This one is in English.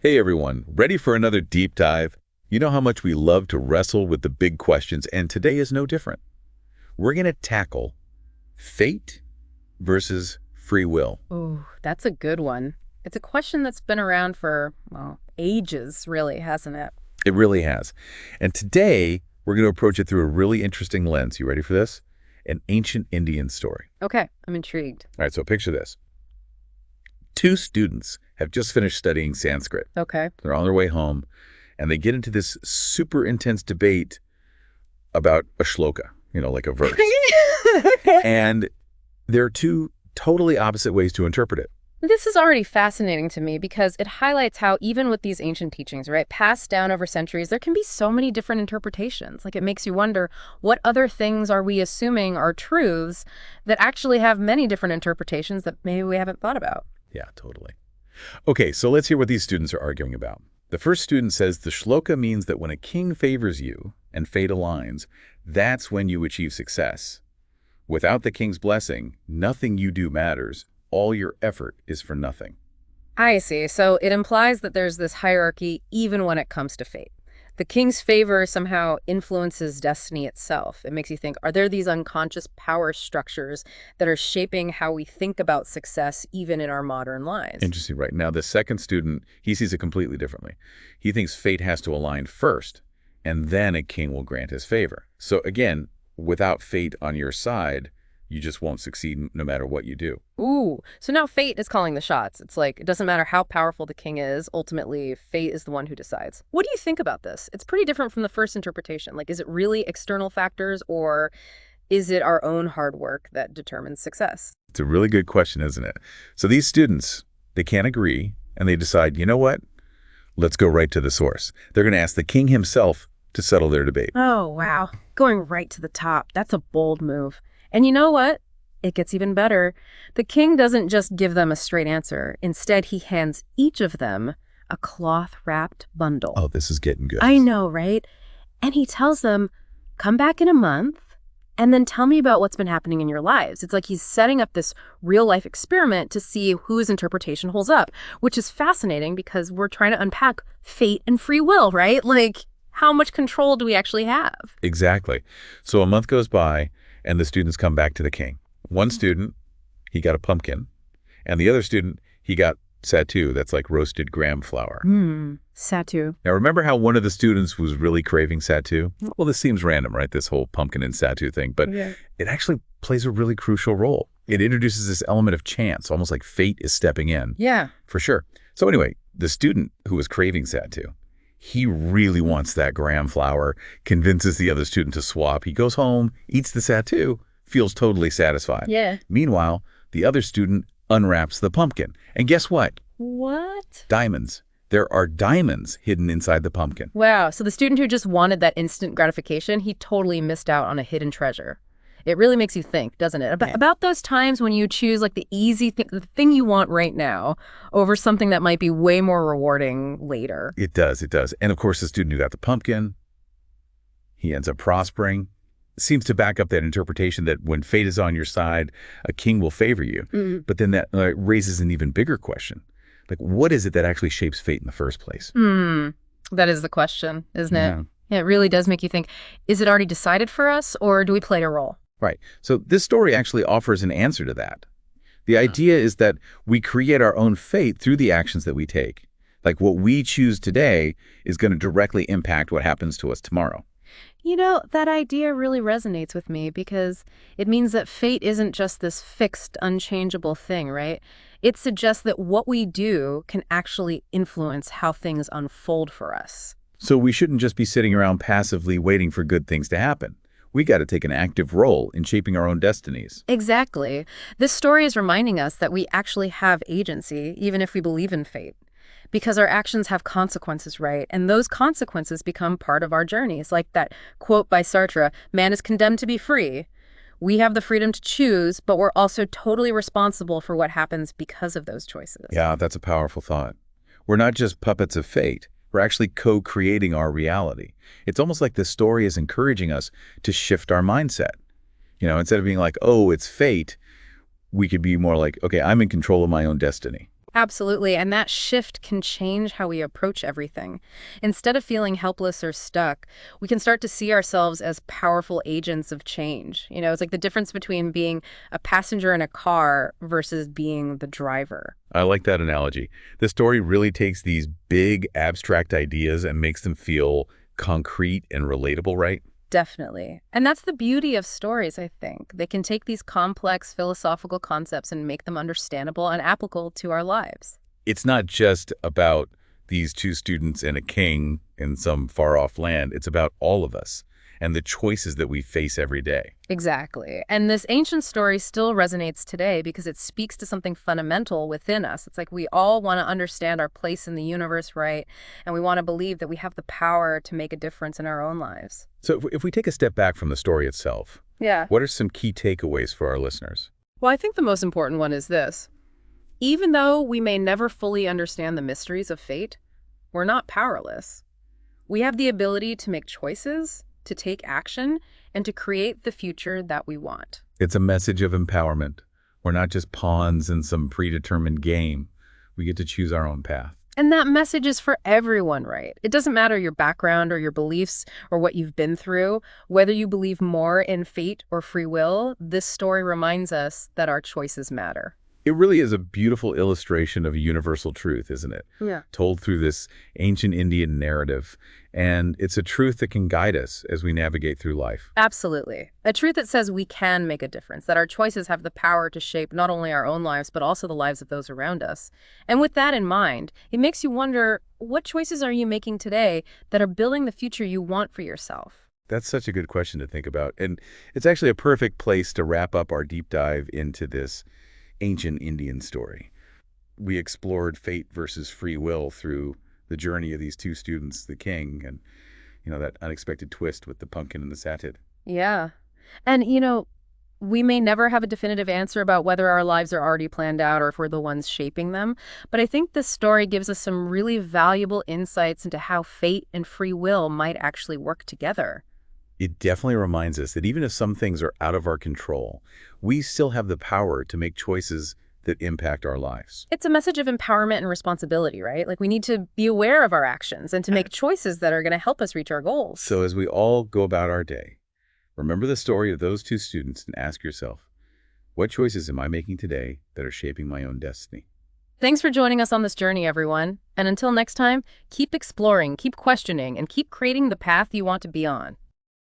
Hey everyone, ready for another deep dive? You know how much we love to wrestle with the big questions, and today is no different. We're going to tackle fate versus free will. Ooh, that's a good one. It's a question that's been around for, well, ages, really, hasn't it? It really has. And today, we're going to approach it through a really interesting lens. You ready for this? An ancient Indian story. Okay, I'm intrigued. All right, so picture this. Two students have just finished studying Sanskrit. Okay. They're on their way home, and they get into this super intense debate about a shloka, like a verse. And there are two totally opposite ways to interpret it. This is already fascinating to me because it highlights how even with these ancient teachings, right, passed down over centuries, there can be so many different interpretations. Like it makes you wonder, what other things are we assuming are truths that actually have many different interpretations that maybe we haven't thought about? Yeah, totally. Okay, so let's hear what these students are arguing about. The first student says the shloka means that when a king favors you and fate aligns, that's when you achieve success. Without the king's blessing, nothing you do matters. All your effort is for nothing. I see. So it implies that there's this hierarchy even when it comes to fate. The king's favor somehow influences destiny itself. It makes you think, are there these unconscious power structures that are shaping how we think about success even in our modern lives? Interesting, right? Now, the second student, he sees it completely differently. He thinks fate has to align first, and then a king will grant his favor. So again, without fate on your side, you just won't succeed no matter what you do. Ooh, so now fate is calling the shots. It's like, it doesn't matter how powerful the king is, ultimately, fate is the one who decides. What do you think about this? It's pretty different from the first interpretation. Like, is it really external factors, or is it our own hard work that determines success? It's a really good question, isn't it? So these students, they can't agree, and they decide, you know what? Let's go right to the source. They're going to ask the king himself to settle their debate. Oh, wow. Going right to the top. That's a bold move. And you know what? It gets even better. The king doesn't just give them a straight answer. Instead, he hands each of them a cloth-wrapped bundle. Oh, this is getting good. I know, right? And he tells them, come back in a month and then tell me about what's been happening in your lives. It's like he's setting up this real-life experiment to see whose interpretation holds up, which is fascinating because we're trying to unpack fate and free will, right? Like, how much control do we actually have? Exactly. So a month goes by, and the students come back to the king. One student, he got a pumpkin, and the other student, he got sattu, that's like roasted gram flour. Sattu. Now, remember how one of the students was really craving sattu? Well, this seems random, right, this whole pumpkin and sattu thing, but it actually plays a really crucial role. It introduces this element of chance, almost like fate is stepping in. Yeah. For sure. So anyway, the student who was craving sattu, he really wants that gram flour, convinces the other student to swap. He goes home, eats the sattu, feels totally satisfied. Yeah. Meanwhile, the other student unwraps the pumpkin. And guess what? What? Diamonds. There are diamonds hidden inside the pumpkin. Wow. So the student who just wanted that instant gratification, he totally missed out on a hidden treasure. It really makes you think, doesn't it? About those times when you choose like the easy thing, the thing you want right now over something that might be way more rewarding later. It does, it does. And of course, the student who got the pumpkin, he ends up prospering. It seems to back up that interpretation that when fate is on your side, a king will favor you. But then that raises an even bigger question. Like, what is it that actually shapes fate in the first place? That is the question, isn't it? Yeah, it really does make you think, is it already decided for us, or do we play a role? Right. So this story actually offers an answer to that. The idea is that we create our own fate through the actions that we take. Like what we choose today is going to directly impact what happens to us tomorrow. You know, that idea really resonates with me because it means that fate isn't just this fixed, unchangeable thing, right? It suggests that what we do can actually influence how things unfold for us. So we shouldn't just be sitting around passively waiting for good things to happen. We got to take an active role in shaping our own destinies. Exactly. This story is reminding us that we actually have agency, even if we believe in fate. Because our actions have consequences, right? And those consequences become part of our journeys. Like that quote by Sartre, man is condemned to be free. We have the freedom to choose, but we're also totally responsible for what happens because of those choices. Yeah, that's a powerful thought. We're not just puppets of fate. We're actually co-creating our reality. It's almost like this story is encouraging us to shift our mindset. Instead of being like, oh, it's fate, we could be more like, okay, I'm in control of my own destiny. Absolutely, and that shift can change how we approach everything. Instead of feeling helpless or stuck, we can start to see ourselves as powerful agents of change. It's like the difference between being a passenger in a car versus being the driver. I like that analogy. The story really takes these big, abstract ideas and makes them feel concrete and relatable, right? Definitely. And that's the beauty of stories, I think. They can take these complex philosophical concepts and make them understandable and applicable to our lives. It's not just about these two students and a king in some far-off land. It's about all of us and the choices that we face every day. Exactly. And this ancient story still resonates today because it speaks to something fundamental within us. It's like we all want to understand our place in the universe, right? And we want to believe that we have the power to make a difference in our own lives. So if we take a step back from the story itself, Yeah. what are some key takeaways for our listeners? Well, I think the most important one is this. Even though we may never fully understand the mysteries of fate, we're not powerless. We have the ability to make choices, to take action, and to create the future that we want. It's a message of empowerment. We're not just pawns in some predetermined game. We get to choose our own path. And that message is for everyone, right? It doesn't matter your background or your beliefs or what you've been through. Whether you believe more in fate or free will, this story reminds us that our choices matter. It really is a beautiful illustration of a universal truth, isn't it? Yeah. Told through this ancient Indian narrative. And it's a truth that can guide us as we navigate through life. Absolutely. A truth that says we can make a difference, that our choices have the power to shape not only our own lives, but also the lives of those around us. And with that in mind, it makes you wonder, what choices are you making today that are building the future you want for yourself? That's such a good question to think about. And it's actually a perfect place to wrap up our deep dive into this ancient Indian story. We explored fate versus free will through the journey of these two students, the king, and, that unexpected twist with the pumpkin and the satid. Yeah. And, we may never have a definitive answer about whether our lives are already planned out or if we're the ones shaping them. But I think this story gives us some really valuable insights into how fate and free will might actually work together. It definitely reminds us that even if some things are out of our control, we still have the power to make choices that impact our lives. It's a message of empowerment and responsibility, right? Like we need to be aware of our actions and to make choices that are going to help us reach our goals. So as we all go about our day, remember the story of those two students and ask yourself, what choices am I making today that are shaping my own destiny? Thanks for joining us on this journey, everyone. And until next time, keep exploring, keep questioning, and keep creating the path you want to be on.